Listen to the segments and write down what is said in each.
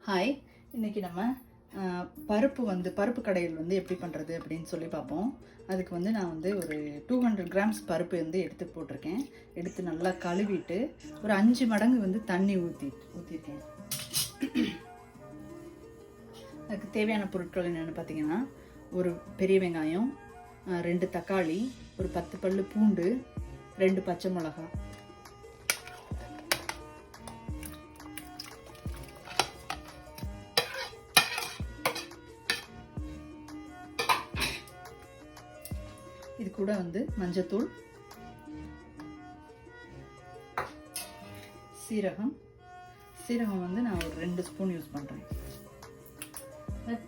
Hi, இன்றைக்கி நம்ம பருப்பு கடையில் எப்படி பண்ணுறது அப்படின்னு சொல்லி பார்ப்போம். அதுக்கு நான் ஒரு 200 கிராம்ஸ் பருப்பு எடுத்து போட்டிருக்கேன். எடுத்து நல்லா கழுவிட்டு ஒரு 5 மடங்கு தண்ணி ஊற்றிருக்கேன். அதுக்கு தேவையான பொருட்கள் என்னென்னு பார்த்தீங்கன்னா, ஒரு பெரிய வெங்காயம், 2 தக்காளி, ஒரு 10 பல்லு பூண்டு, 2 பச்சை மிளகாய். இது கூட மஞ்சத்தூள், சீரகம் நான் ஒரு 2 ஸ்பூன் யூஸ் பண்ணுறேன்.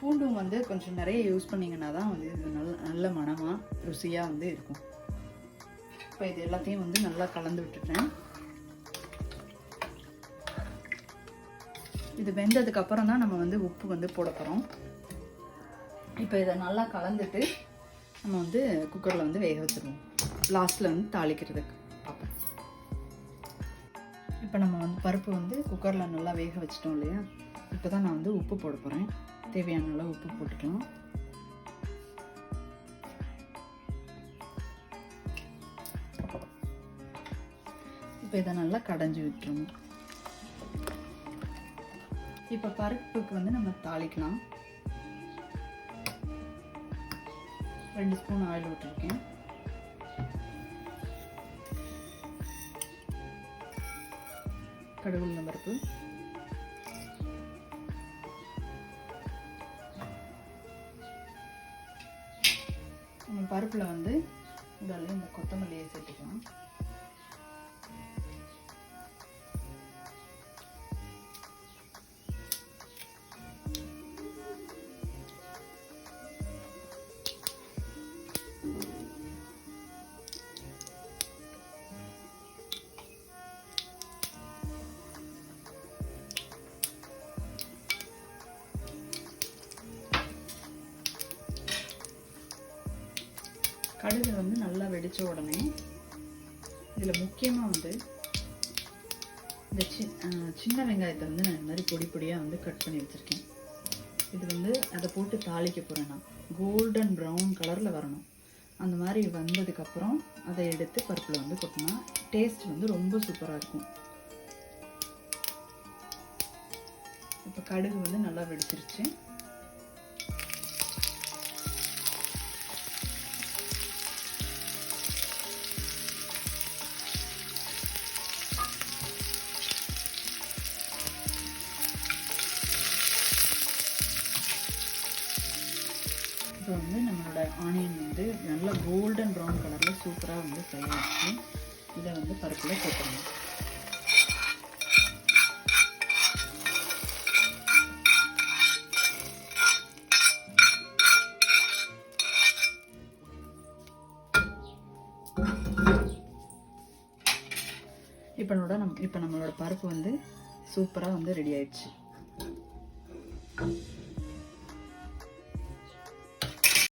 பூண்டும் கொஞ்சம் நிறைய யூஸ் பண்ணிங்கன்னா தான் இது நல்ல மணமாக ருசியாக இருக்கும். இப்போ இது எல்லாத்தையும் நல்லா கலந்து விட்டுட்டேன். இது வெந்ததுக்கப்புறம் தான் நம்ம உப்பு போட போகிறோம். இப்போ இதை நல்லா கலந்துட்டு நம்ம குக்கரில் வேக வச்சுருவோம். லாஸ்ட்டில் தாளிக்கிறதுக்கு பார்ப்போம். இப்போ நம்ம பருப்பு குக்கரில் நல்லா வேக வச்சிட்டோம் இல்லையா? இப்போ தான் நான் உப்பு போட போகிறேன். தேவையான அளவு உப்பு போட்டுக்கலாம். இப்போ இதை நல்லா கடைஞ்சி விட்டுருணும். இப்போ பருப்புக்கு நம்ம தாளிக்கலாம். 2 ஸ்பூன் ஆயில் விட்டுருக்கேன். கடுகு உளுந்தம் பருப்பு, நம்ம பருப்பில் உடனே இந்த கொத்தமல்லியை சேர்த்துக்கலாம். கடுகு நல்லா வெடித்த உடனே இதில் முக்கியமாக இந்த சின்ன வெங்காயத்தை நான் இந்த மாதிரி பொடி பொடியாக கட் பண்ணி வச்சுருக்கேன். இது அதை போட்டு தாளிக்க போகிறேன். நான் கோல்டன் ப்ரௌன் கலரில் வரணும். அந்த மாதிரி வந்ததுக்கப்புறம் அதை எடுத்து பருப்பில் கொட்டினா டேஸ்ட் ரொம்ப சூப்பராக இருக்கும். இப்போ கடுகு நல்லா வெடிச்சிருச்சு. இப்போ நம்மளோட ஆனியன் நல்லா கோல்டன் ப்ரௌன் கலரில் சூப்பராக ஃப்ரை ஆகிடுச்சு. இதை பருப்பில் போட்டுருங்க. இப்போ நம்மளோட பருப்பு சூப்பராக ரெடி ஆயிடுச்சு.